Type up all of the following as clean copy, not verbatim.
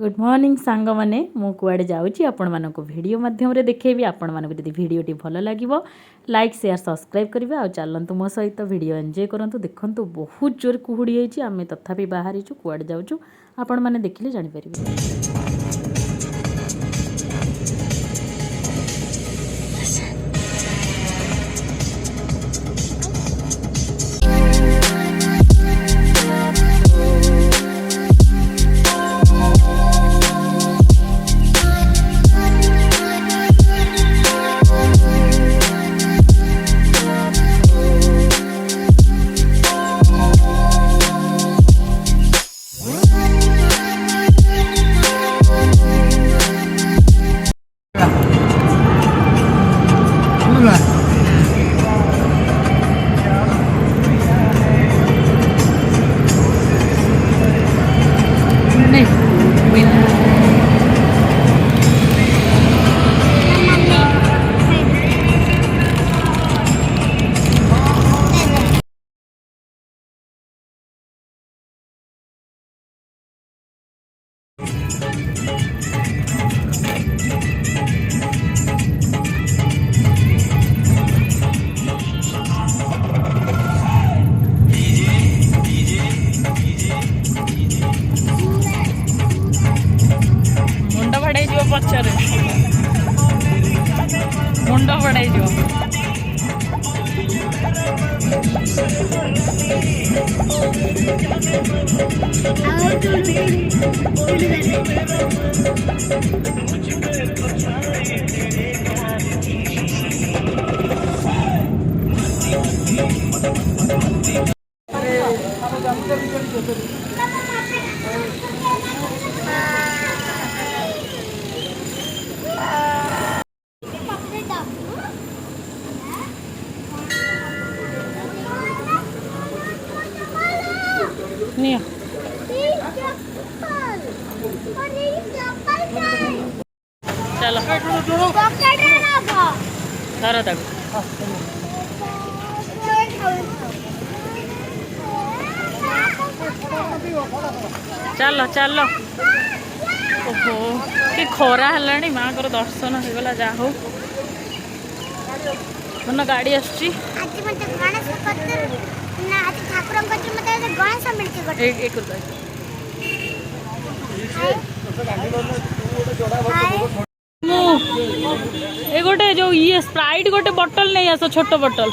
Good morning सांग माने मु कुआडे जाउची आपण मानको वीडियो माध्यम रे देखेबी आपण मानको जदी वीडियोटी भलो लागिवो लाइक शेयर सब्सक्राइब करबे आ चलंतु मो सहित वीडियो एन्जॉय करंतु देखंतु बहुत जोर कुहुडी हेची आमे तथापि बाहरी छु कुआडे जाउछु आपण माने देखिले जानि परिबे। पचरे मुंड बड़ाई जो नहीं चलो धरो तक चलो चलो ओहो कि खरा है माँ को दर्शन हो गला जा हो मन गाड़ी आसुची ए गोटे जो ये स्प्राइट गोटे बोतल नहीं आस छोट बोतल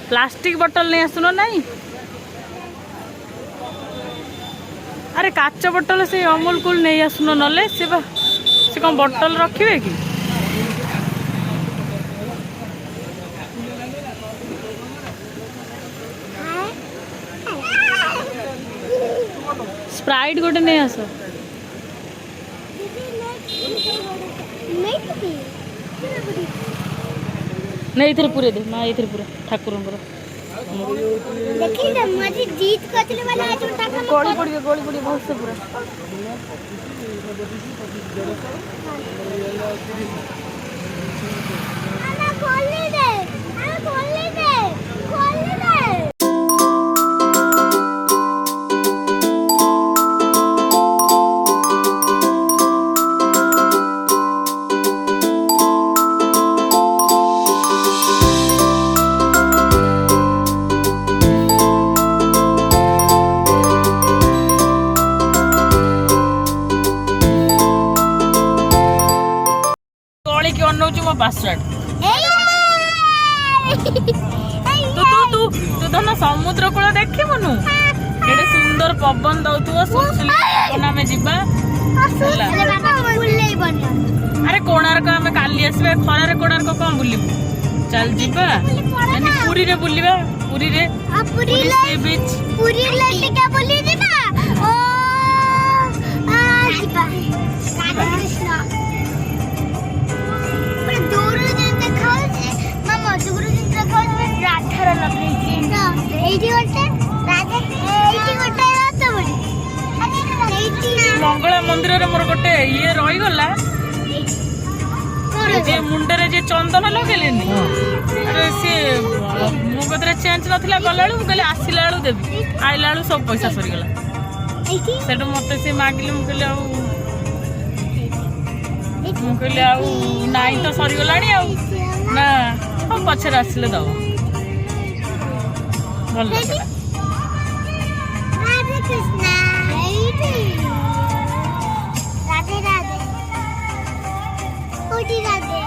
प्लास्टिक बोतल नहीं आसुन नहीं अरे काच बोतल से अमूल कूल नहीं आसुन नले से कौन बोतल रखिए कि स्प्राइट गोटे नहीं आस नहीं इधर पूरे दे माँ इधर पूरा ठाकुर गोली पड़ी बहुत से पूरा तू तो ना समुद्र कूल देखी मुनु एडे सुंदर पवन दउथुओ सुना में जीवा अरे कोणार्क आमे काली आसबे खरा रे कोणार्क कोन बुलिबू चल जीवा यानी पुरी रे बुलिबा पुरी सी बीच पुरी ले क्या बोली जीवा ओ आ जीवा आमर गोटे ये रही गला जे मुंडरे जे चंदन लगेलेनी अरे सी मो कतरे चेंज नथिला गला बेलू कहले आसिला बेलू देबी आइला बेलू सब पैसा सरी गला सेटू मते से मागिले मु कहले आउ नाई तो सरी गलानी आउ ना हम पछरे आसिले दब भल राधे कृष्ण राधे राधे कोटी Radhe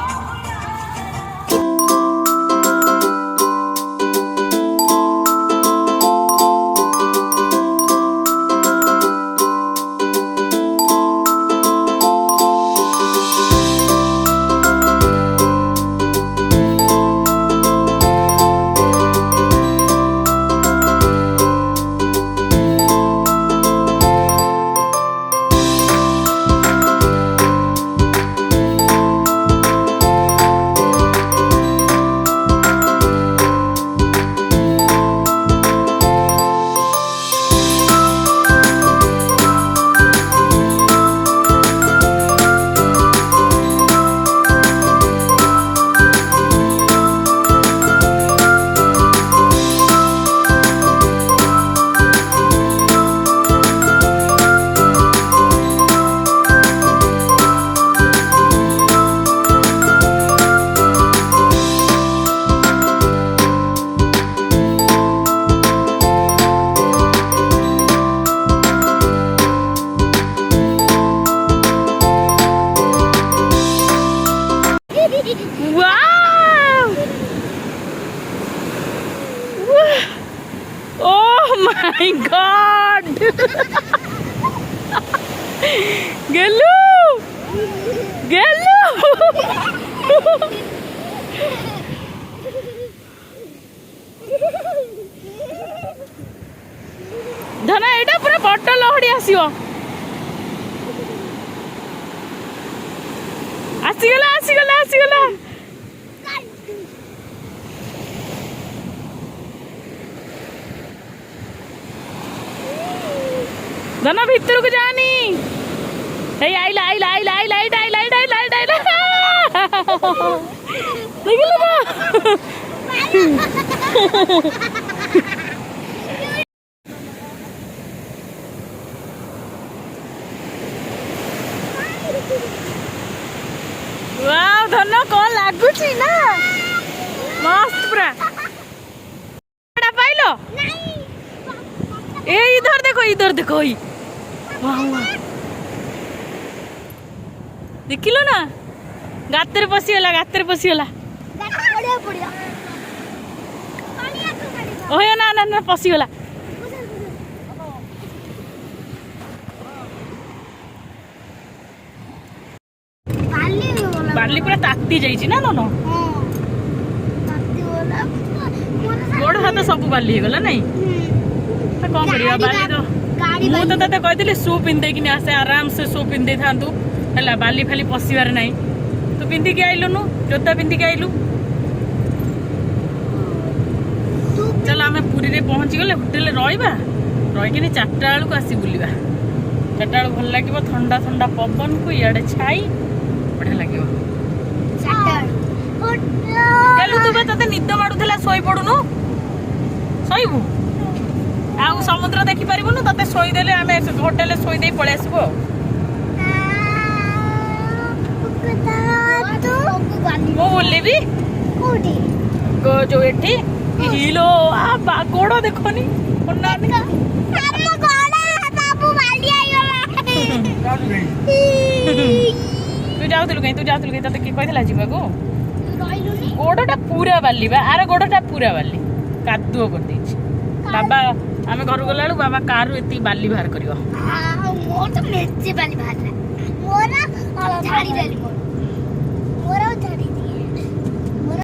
Wow! Oh my God! Gelu! Gelu! धना एटा पूरा बड़ लहड़ी आसीगला आसीगला आसीगला धना भीतर को जानी हे आइला आइला आइला आइला आइला आइला आइला आइला आइला देखिला ना वाह धना कौन लागुची ना मस्त पूरा बड़ा पाइलो ए इधर देखो वाह वाह देखिलो ना गातर पसिगला ओहे ना ना ना पसिगला बाली पूरा ताती जाइछि ना नो गोड़ हाथ सब बाली हे गला नहीं तो कौन करिया बाली तो मु तो तते कहथिले शू पिंदे कि आसे आराम से शू पिंदे थांतु हला बाली खाली पसिबार नहीं तू पिंदी के आइलु नु जोता पिंदी के आइलु चल आमे पुरी रे पहुंच गले होटल रहिबा रहि कि 4टा बेलू को आसी बुलिबा 4टा बेलू भल लागिबो ठंडा ठंडा पवन को याडे छाई बढ़िया लागिबो चलू तू तते निद माडुथला सोई पडुनु सोइबु आउ समुद्र देखि परिबुनु तते सोई देले आमे होटल सोई देई पळे आसबो मो बोलले भी कोठी गो जो एठी हिलो आ गोड़ो देखोनी ओना हम गोड़ा बाबू बाली आइगला तू जाउतलु कहीं तते की कहथला जिबा को रहिलुनी गोड़टा पूरा बाली बा आरे गोड़टा पूरा बाली कादुओ कर देछि बाबा आमे घर गलालु बाबा कार एती बाली बाहर करियो मोर तो मेचे बाली बाहर मोरा झाड़ी देली